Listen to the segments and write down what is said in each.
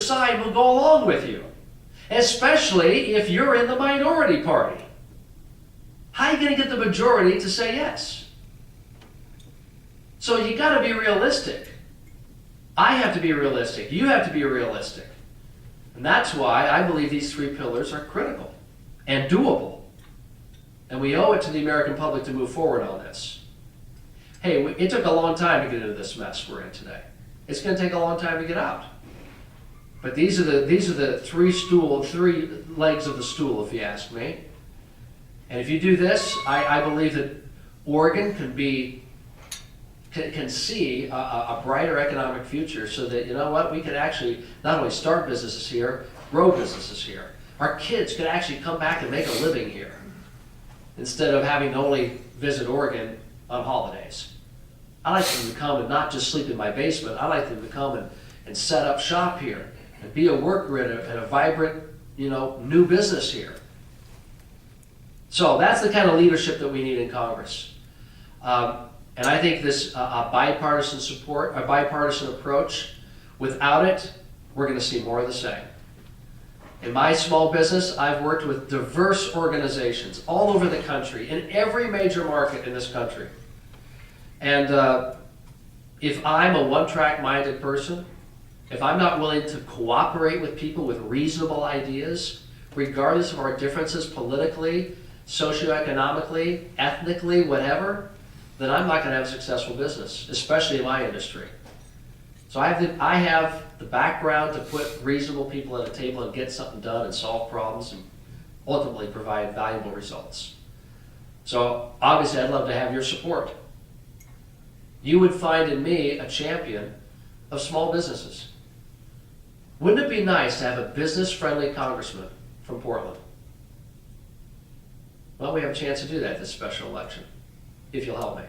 side will go along with you, especially if you're in the minority party. How are you going to get the majority to say yes? So you got to be realistic. I have to be realistic. You have to be realistic. And that's why I believe these three pillars are critical and doable. And we owe it to the American public to move forward on this. Hey, it took a long time to get into this mess we're in today. It's going to take a long time to get out. But these are the three legs of the stool, if you ask me. And if you do this, I believe that Oregon can see a brighter economic future, so that, you know what, we can actually not only start businesses here, grow businesses here. Our kids could actually come back and make a living here, instead of having to only visit Oregon on holidays. I like them to come and not just sleep in my basement. I like them to come and set up shop here and be a worker in a vibrant, new business here. So that's the kind of leadership that we need in Congress. And I think this bipartisan support, a bipartisan approach, without it, we're going to see more of the same. In my small business, I've worked with diverse organizations all over the country, in every major market in this country. And if I'm a one-track minded person, if I'm not willing to cooperate with people with reasonable ideas, regardless of our differences politically, socioeconomically, ethnically, whatever, then I'm not going to have a successful business, especially in my industry. So I have the background to put reasonable people at a table and get something done and solve problems and ultimately provide valuable results. So obviously I'd love to have your support. You would find in me a champion of small businesses. Wouldn't it be nice to have a business-friendly congressman from Portland? Well, we have a chance to do that this special election, if you'll help me.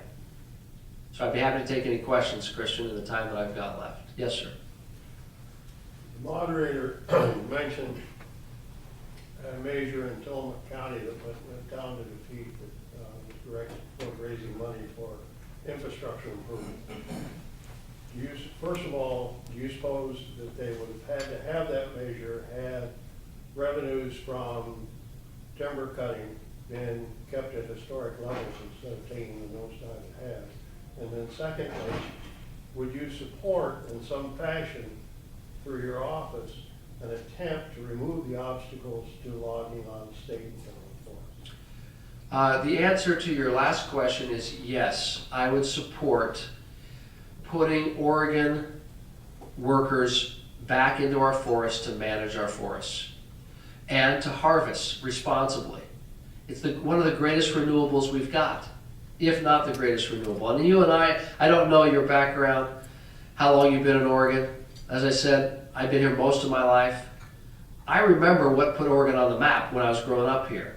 So I'd be happy to take any questions, Christian, in the time that I've got left. Yes, sir. The moderator mentioned a measure in Tillamook County that went down to defeat that was directed toward raising money for infrastructure improvement. First of all, do you suppose that they would have had to have that measure had revenues from timber cutting been kept at historic levels instead of taking the nosedive it has? And then secondly, would you support in some fashion through your office an attempt to remove the obstacles to logging on state and federal forests? The answer to your last question is yes. I would support putting Oregon workers back into our forests to manage our forests and to harvest responsibly. It's one of the greatest renewables we've got, if not the greatest renewable. And you and I don't know your background, how long you've been in Oregon. As I said, I've been here most of my life. I remember what put Oregon on the map when I was growing up here.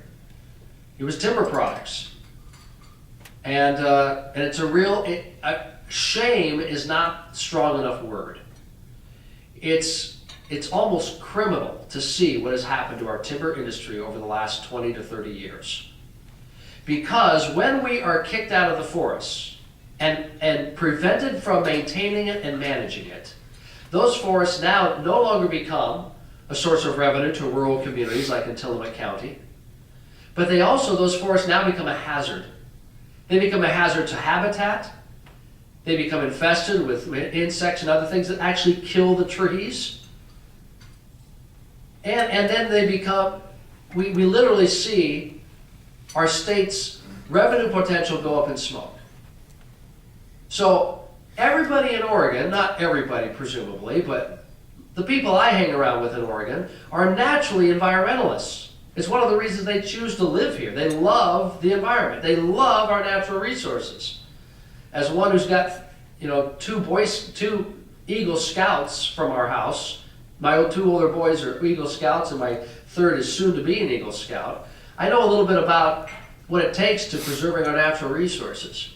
It was timber products. And it's shame is not strong enough word. It's almost criminal to see what has happened to our timber industry over the last 20 to 30 years. Because when we are kicked out of the forests and prevented from maintaining it and managing it, those forests now no longer become a source of revenue to rural communities like in Tillamook County, but those forests now become a hazard. They become a hazard to habitat. They become infested with insects and other things that actually kill the trees. And then they become, we literally see our state's revenue potential go up in smoke. So everybody in Oregon, not everybody presumably, but the people I hang around with in Oregon are naturally environmentalists. It's one of the reasons they choose to live here. They love the environment. They love our natural resources. As one who's got, two Eagle Scouts from our house, my two older boys are Eagle Scouts and my third is soon to be an Eagle Scout, I know a little bit about what it takes to preserving our natural resources.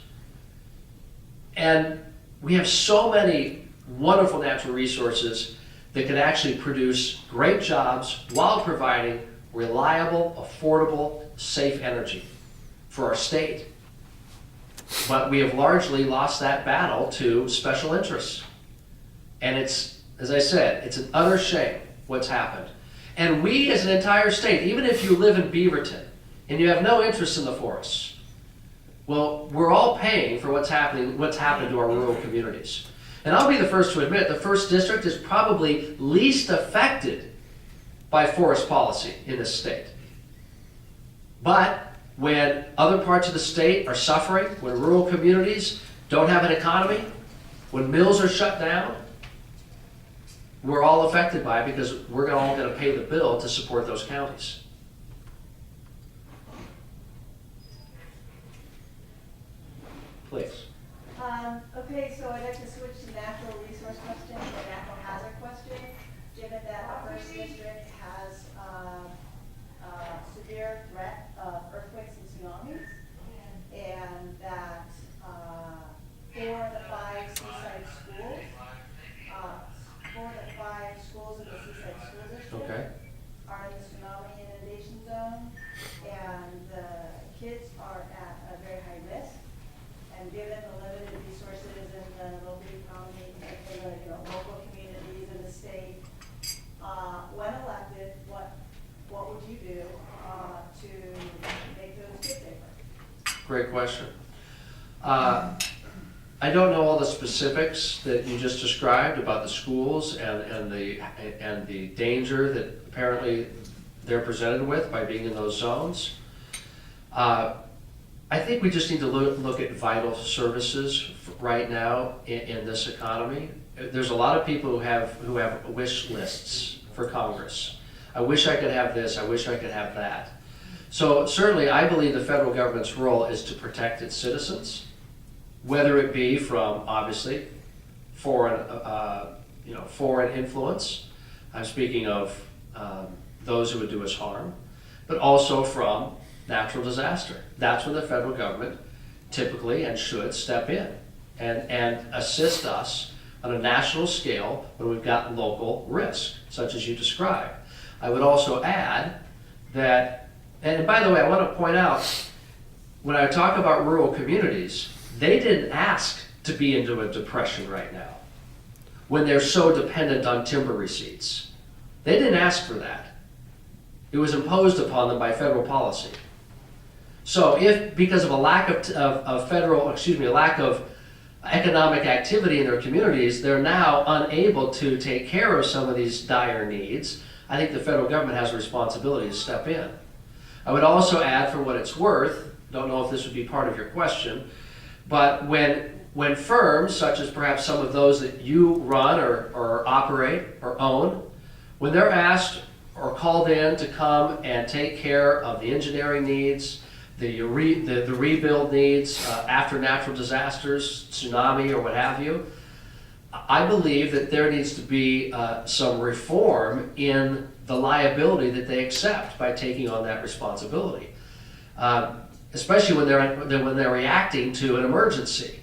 And we have so many wonderful natural resources that can actually produce great jobs while providing reliable, affordable, safe energy for our state. But we have largely lost that battle to special interests. And it's As I said, it's an utter shame what's happened. And we as an entire state, even if you live in Beaverton and you have no interest in the forests, well, we're all paying for what's happened to our rural communities. And I'll be the first to admit the first district is probably least affected by forest policy in this state. But when other parts of the state are suffering, when rural communities don't have an economy, when mills are shut down, we're all affected by it because we're all going to pay the bill to support those counties. Please. Okay, so I'd like to switch to natural resource question, the natural hazard question. Given that our first district has severe threat of earthquakes and tsunamis, and that 4 of the 5 seaside schools, 4 of the 5 schools in the seaside school district Okay. are in the tsunami inundation zone, and the kids are at a very high risk. And given the limited resources in the local economy, in the local communities in the state, when elected, what would you do to make those kids safer? Great question. I don't know all the specifics that you just described about the schools and the danger that apparently they're presented with by being in those zones. I think we just need to look at vital services right now in this economy. There's a lot of people who have wish lists for Congress. I wish I could have this, I wish I could have that. So certainly I believe the federal government's role is to protect its citizens, whether it be from, obviously, foreign influence. I'm speaking of those who would do us harm, but also from natural disaster. That's when the federal government typically and should step in and assist us on a national scale when we've got local risk, such as you described. I would also add that, and by the way, I want to point out, when I talk about rural communities, they didn't ask to be into a depression right now when they're so dependent on timber receipts. They didn't ask for that. It was imposed upon them by federal policy. So if, because of a lack of lack of economic activity in their communities, they're now unable to take care of some of these dire needs, I think the federal government has a responsibility to step in. I would also add, for what it's worth, don't know if this would be part of your question, but when firms, such as perhaps some of those that you run or operate or own, when they're asked or called in to come and take care of the engineering needs, the rebuild needs after natural disasters, tsunami or what have you, I believe that there needs to be some reform in the liability that they accept by taking on that responsibility, especially when they're reacting to an emergency.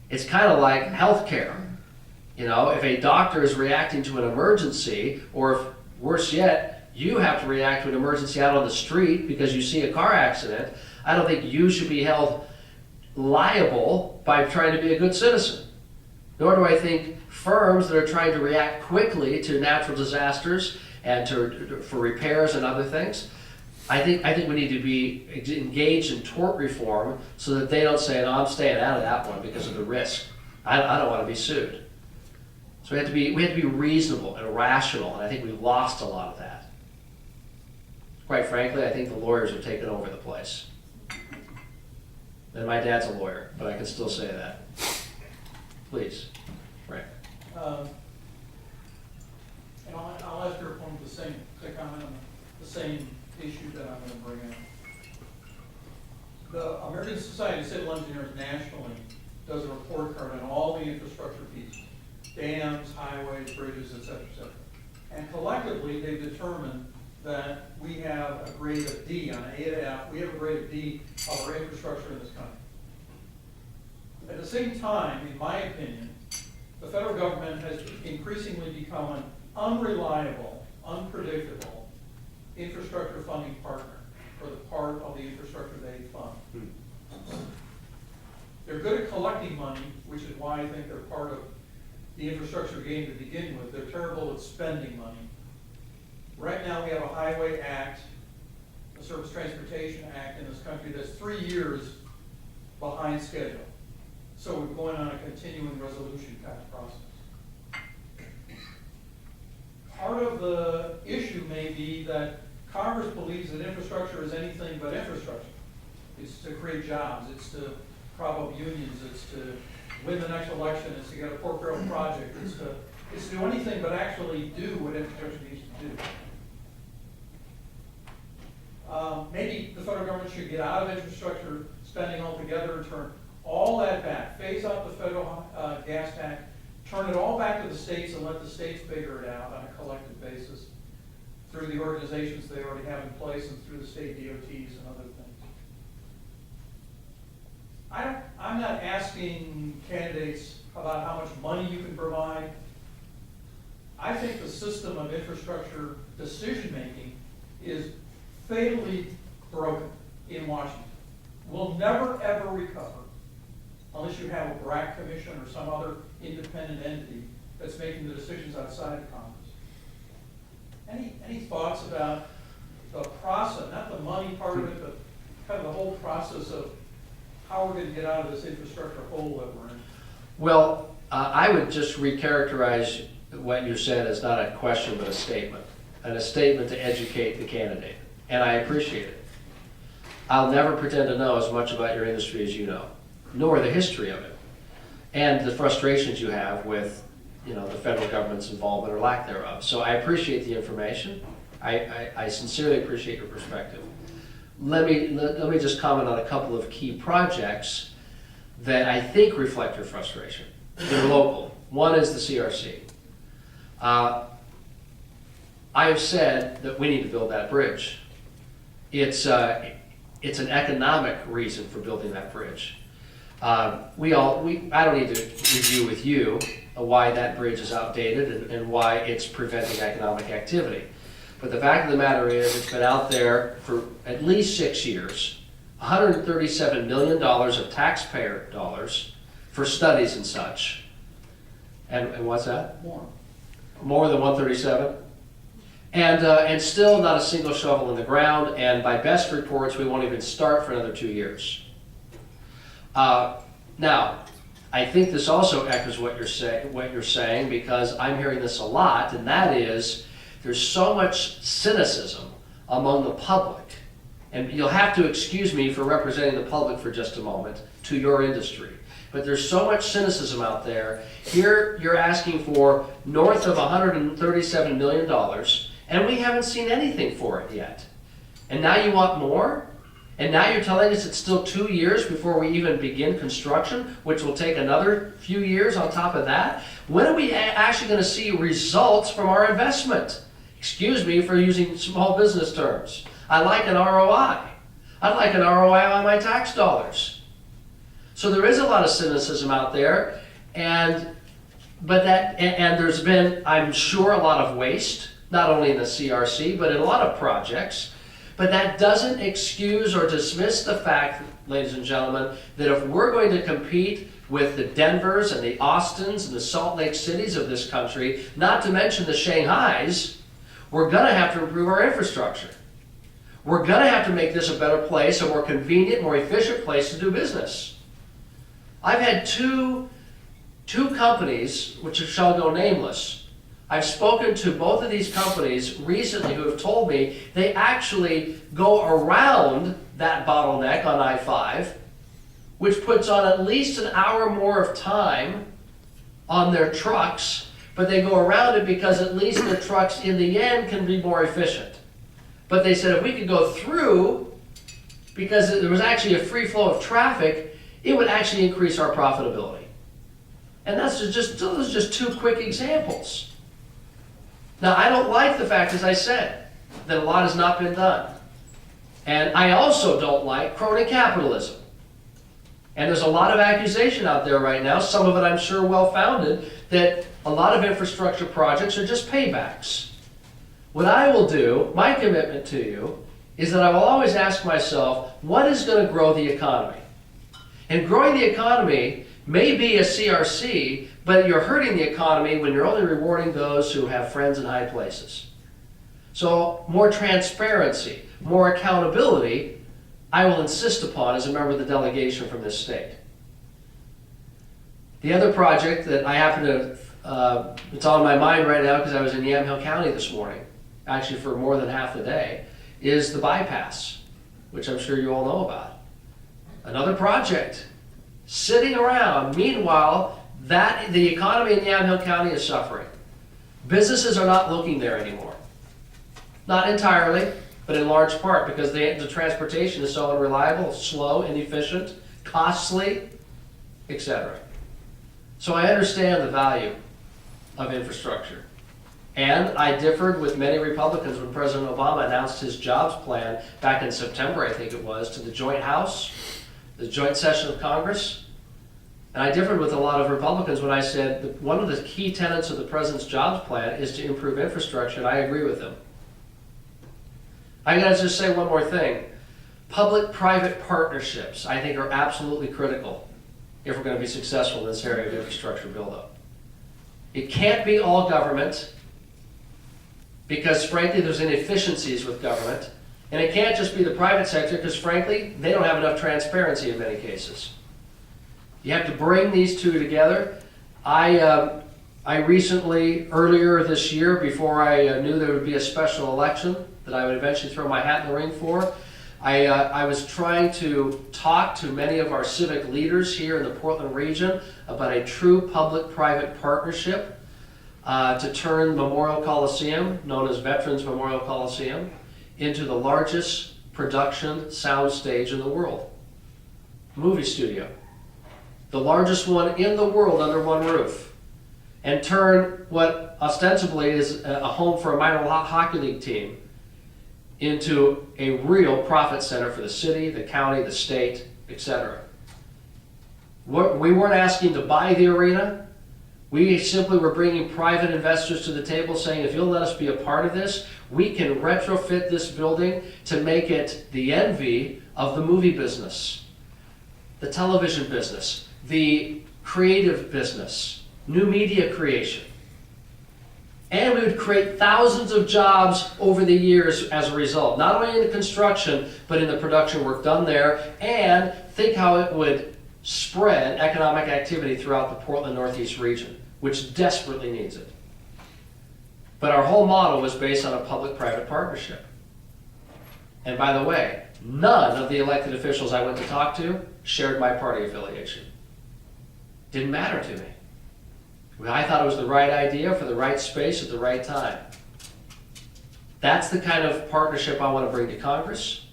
It's kind of like healthcare. You know, if a doctor is reacting to an emergency, or if, worse yet, you have to react to an emergency out on the street because you see a car accident, I don't think you should be held liable by trying to be a good citizen. Nor do I think firms that are trying to react quickly to natural disasters and for repairs and other things, I think we need to be engaged in tort reform so that they don't say, no, I'm staying out of that one because of the risk. I don't want to be sued. So we have to be reasonable and rational, and I think we've lost a lot of that. Quite frankly, I think the lawyers have taken over the place. And my dad's a lawyer, but I can still say that. Please, Frank. And I'll ask your opponent to comment on the same issue that I'm going to bring up. The American Society of Civil Engineers nationally does a report card on all the infrastructure pieces, dams, highways, bridges, et cetera, and collectively they've determined that we have a grade of D on A to F. We have a grade of D of our infrastructure in this country. At the same time, in my opinion, the federal government has increasingly become an unreliable, unpredictable infrastructure funding partner for the part of the infrastructure they fund. They're good at collecting money, which is why I think they're part of the infrastructure game to begin with. They're terrible at spending money. Right now, we have a Highway Act, a Surface Transportation Act in this country that's 3 years behind schedule. So we're going on a continuing resolution kind of process. Part of the issue may be that Congress believes that infrastructure is anything but infrastructure. It's to create jobs, it's to prop up unions, it's to win the next election, it's to get a Port Barrel project, it's to do anything but actually do what infrastructure needs to do. Maybe the federal government should get out of infrastructure spending altogether and turn all that back, phase out the federal gas tax, turn it all back to the states and let the states figure it out on a collective basis through the organizations they already have in place and through the state DOTs and other things. I'm not asking candidates about how much money you can provide. I think the system of infrastructure decision-making is fatally broken in Washington. We'll never, ever recover unless you have a BRAC commission or some other independent entity that's making the decisions outside of Congress. Any thoughts about the process, not the money part of it, but kind of the whole process of how we're going to get out of this infrastructure hole that we're in? Well, I would just recharacterize what you said as not a question but a statement, and a statement to educate the candidate, and I appreciate it. I'll never pretend to know as much about your industry as you know, nor the history of it, and the frustrations you have with, the federal government's involvement or lack thereof. So I appreciate the information. I sincerely appreciate your perspective. Let me just comment on a couple of key projects that I think reflect your frustration. They're local. One is the CRC. I have said that we need to build that bridge. It's an economic reason for building that bridge. I don't need to review with you why that bridge is outdated and why it's preventing economic activity. But the fact of the matter is, it's been out there for at least 6 years, $137 million of taxpayer dollars for studies and such. And what's that? More than 137? And still not a single shovel in the ground, and by best reports, we won't even start for another 2 years. Now, I think this also echoes what you're saying, because I'm hearing this a lot, and that is there's so much cynicism among the public, and you'll have to excuse me for representing the public for just a moment to your industry, but there's so much cynicism out there. Here you're asking for north of $137 million, and we haven't seen anything for it yet. And now you want more? And now you're telling us it's still 2 years before we even begin construction, which will take another few years on top of that? When are we actually going to see results from our investment? Excuse me for using small business terms. I like an ROI. I'd like an ROI on my tax dollars. So there is a lot of cynicism out there, and there's been, I'm sure, a lot of waste, not only in the CRC, but in a lot of projects. But that doesn't excuse or dismiss the fact, ladies and gentlemen, that if we're going to compete with the Denvers and the Austins and the Salt Lake Cities of this country, not to mention the Shanghais, we're going to have to improve our infrastructure. We're going to have to make this a better place, a more convenient, more efficient place to do business. I've had two companies, which shall go nameless. I've spoken to both of these companies recently who have told me they actually go around that bottleneck on I-5, which puts on at least an hour more of time on their trucks, but they go around it because at least their trucks in the end can be more efficient. But they said if we could go through, because there was actually a free flow of traffic, it would actually increase our profitability. And those are just two quick examples. Now, I don't like the fact, as I said, that a lot has not been done. And I also don't like crony capitalism. And there's a lot of accusation out there right now, some of it I'm sure well-founded, that a lot of infrastructure projects are just paybacks. What I will do, my commitment to you, is that I will always ask myself, what is going to grow the economy? And growing the economy may be a CRC, but you're hurting the economy when you're only rewarding those who have friends in high places. So more transparency, more accountability, I will insist upon as a member of the delegation from this state. The other project that I happen to, it's on my mind right now because I was in Yamhill County this morning, actually for more than half the day, is the bypass, which I'm sure you all know about. Another project sitting around. Meanwhile, the economy in Yamhill County is suffering. Businesses are not looking there anymore. Not entirely, but in large part because the transportation is so unreliable, slow, inefficient, costly, etc. So I understand the value of infrastructure. And I differed with many Republicans when President Obama announced his jobs plan back in September, I think it was, to the joint House, the joint session of Congress. And I differed with a lot of Republicans when I said that one of the key tenets of the president's jobs plan is to improve infrastructure, and I agree with them. I gotta just say one more thing. Public-private partnerships, I think, are absolutely critical if we're going to be successful in this area of infrastructure buildup. It can't be all government, because frankly there's inefficiencies with government, and it can't just be the private sector because frankly they don't have enough transparency in many cases. You have to bring these two together. I recently, earlier this year, before I knew there would be a special election that I would eventually throw my hat in the ring for, I was trying to talk to many of our civic leaders here in the Portland region about a true public-private partnership to turn Memorial Coliseum, known as Veterans Memorial Coliseum, into the largest production soundstage in the world. Movie studio. The largest one in the world under one roof. And turn what ostensibly is a home for a minor hockey league team into a real profit center for the city, the county, the state, etc. We weren't asking to buy the arena. We simply were bringing private investors to the table saying, if you'll let us be a part of this, we can retrofit this building to make it the envy of the movie business, the television business, the creative business, new media creation. And we would create thousands of jobs over the years as a result, not only in the construction, but in the production work done there. And think how it would spread economic activity throughout the Portland Northeast region, which desperately needs it. But our whole model was based on a public-private partnership. And by the way, none of the elected officials I went to talk to shared my party affiliation. Didn't matter to me. I thought it was the right idea for the right space at the right time. That's the kind of partnership I want to bring to Congress.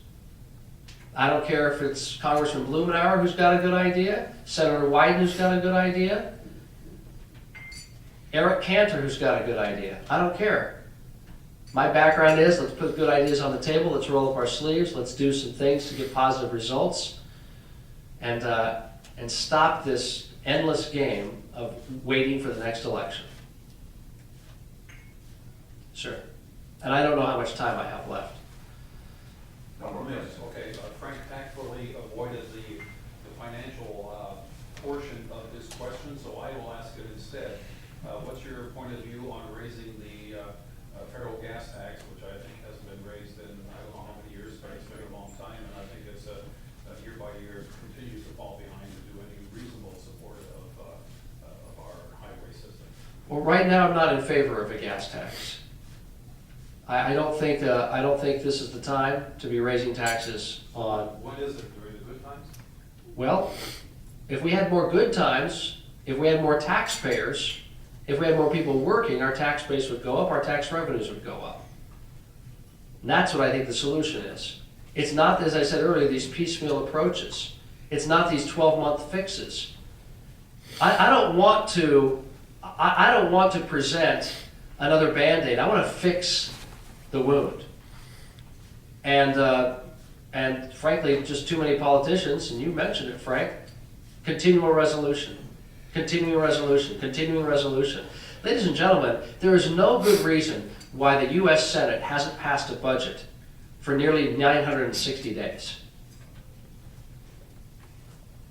I don't care if it's Congressman Blumenauer who's got a good idea, Senator Wyden who's got a good idea, Eric Cantor who's got a good idea. I don't care. My background is, let's put good ideas on the table, let's roll up our sleeves, let's do some things to get positive results, and stop this endless game of waiting for the next election. Sure. And I don't know how much time I have left. One more minute, okay. Frank tactfully avoided the financial portion of this question, so I will ask it instead. What's your point of view on raising the federal gas tax, which I think hasn't been raised in I don't know how many years, but it's been a long time, and I think it's year by year continues to fall behind to do any reasonable support of our highway system. Well, right now I'm not in favor of a gas tax. I don't think this is the time to be raising taxes on. When is it? During the good times? Well, if we had more good times, if we had more taxpayers, if we had more people working, our tax base would go up, our tax revenues would go up. And that's what I think the solution is. It's not, as I said earlier, these piecemeal approaches. It's not these 12-month fixes. I don't want to present another Band-Aid. I want to fix the wound. And frankly, just too many politicians, and you mentioned it, Frank, continual resolution, continuing resolution, continuing resolution. Ladies and gentlemen, there is no good reason why the U.S. Senate hasn't passed a budget for nearly 960 days.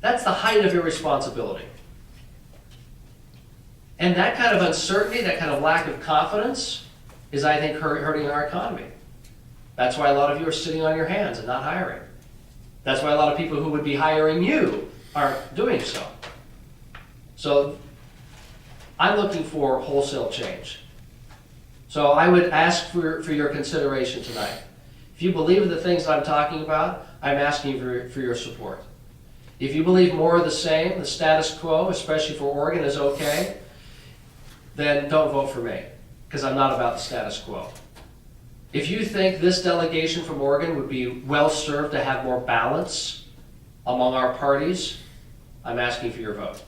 That's the height of irresponsibility. And that kind of uncertainty, that kind of lack of confidence is, I think, hurting our economy. That's why a lot of you are sitting on your hands and not hiring. That's why a lot of people who would be hiring you aren't doing so. So I'm looking for wholesale change. So I would ask for your consideration tonight. If you believe in the things that I'm talking about, I'm asking for your support. If you believe more of the same, the status quo, especially for Oregon, is okay, then don't vote for me, because I'm not about the status quo. If you think this delegation from Oregon would be well served to have more balance among our parties, I'm asking for your vote.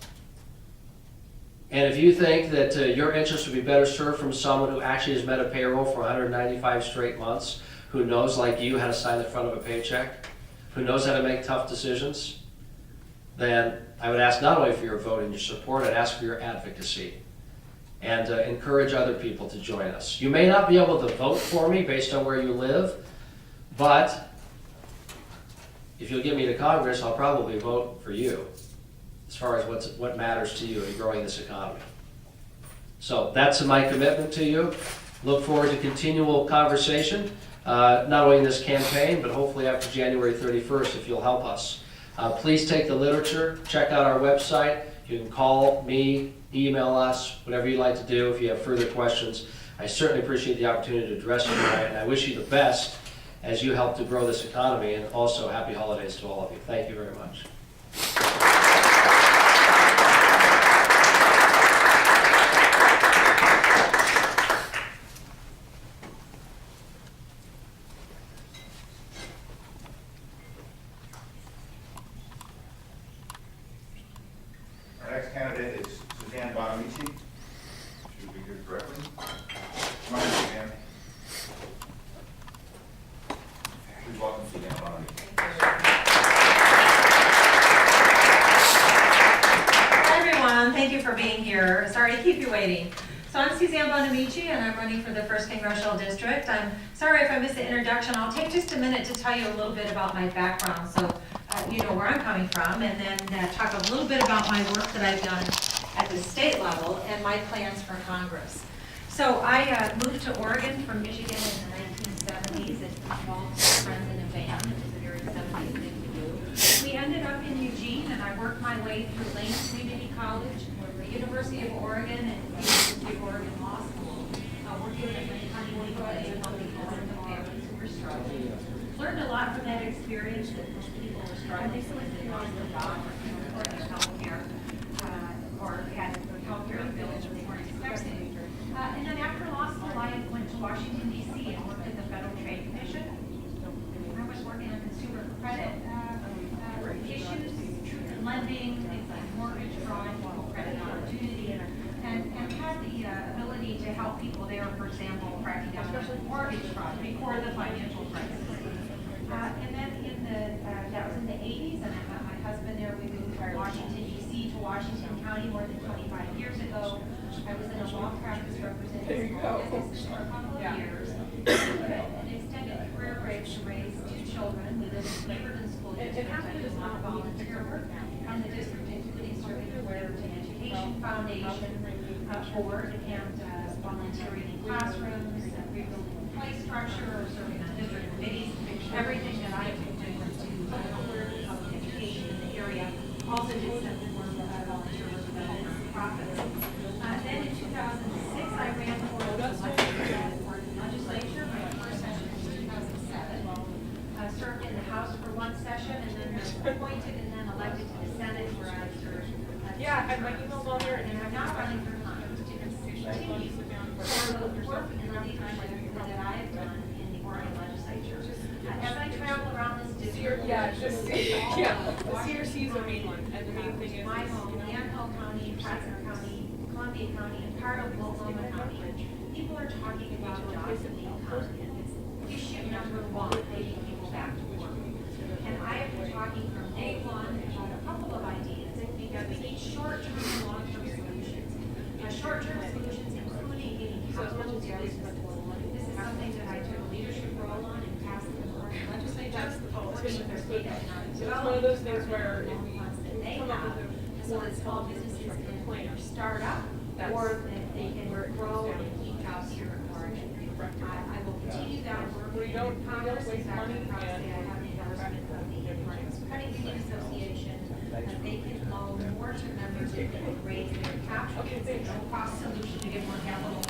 And if you think that your interest would be better served from someone who actually has met a payroll for 195 straight months, who knows, like you, how to sign the front of a paycheck, who knows how to make tough decisions, then I would ask not only for your vote and your support, I'd ask for your advocacy and encourage other people to join us. You may not be able to vote for me based on where you live, but if you'll get me to Congress, I'll probably vote for you as far as what matters to you in growing this economy. So that's my commitment to you. Look forward to continual conversation, not only in this campaign, but hopefully after January 31st, if you'll help us. Please take the literature, check out our website. You can call me, email us, whatever you'd like to do if you have further questions. I certainly appreciate the opportunity to address you tonight, and I wish you the best as you help to grow this economy, and also happy holidays to all of you. Thank you very much. Our next candidate is Suzanne Bonamici. She will be here directly. Come on, Suzanne. Please welcome Suzanne Bonamici. Hi everyone, thank you for being here. Sorry to keep you waiting. So I'm Suzanne Bonamici and I'm running for the 1st Congressional District. I'm sorry if I missed the introduction. I'll take just a minute to tell you a little bit about my background so you know where I'm coming from, and then talk a little bit about my work that I've done at the state level and my plans for Congress. So I moved to Oregon from Michigan in the 1970s. It involved friends in a van. It was a very 70s thing to do. We ended up in Eugene, and I worked my way through Lane Community College, the University of Oregon, and the University of Oregon Law School. Working at the county legal aid and helping older families who were struggling. Learned a lot from that experience that most people were struggling with. They lost their job or health care, or had health care bills that they weren't expecting. And then after law school, I went to Washington, D.C. and worked at the Federal Trade Commission. I was working on consumer credit issues, truth in lending, things like mortgage fraud, equal credit opportunity, and had the ability to help people there, for example, cracking down on mortgage fraud before the financial crisis. And then that was in the 80s, and I met my husband there. We moved from Washington, D.C. to Washington County more than 25 years ago. I was in a law practice representing small businesses for a couple of years. An extended career break to raise 2 children within the Beaverton School District. I did a lot of volunteer work on the district, including serving the Beaverton Education Foundation board and volunteering in classrooms, rebuilding play structure, serving on district committees, everything that I could do to alert public education in the area. Also did some work volunteer work with other nonprofits. Then in 2006, I ran for the legislature. My first session was 2007. Served in the House for 1 session, and then was appointed and then elected to the Senate, where I served. Yeah, I have my email on there. And I'm now running for Congress to continue for the work and the leadership that I have done in the Oregon legislature. As I travel around this district, The CRC is the main one, and the main thing is. my home, Yamhill County, Plattsburgh County, Columbia County, and part of Oklahoma County, people are talking about jobs in the economy. It's issue number 1, getting people back to work. And I have been talking from day one about a couple of ideas, because we need short-term and long-term solutions. Short-term solutions including getting housing areas. This is something that I took a leadership role on and passed in the Oregon legislature. That's the politician. Working with their state economic So it's one of those things development where if you funds that they come up have. with So that small businesses can start up That's or that they can grow and keep jobs here in Oregon. I will continue that work We in don't Congress. waste In fact, money I'm proud to say I and have an endorsement of the Credit Union Association, that they can loan more to members if they raise their capital. It's a no-cost solution to get more capital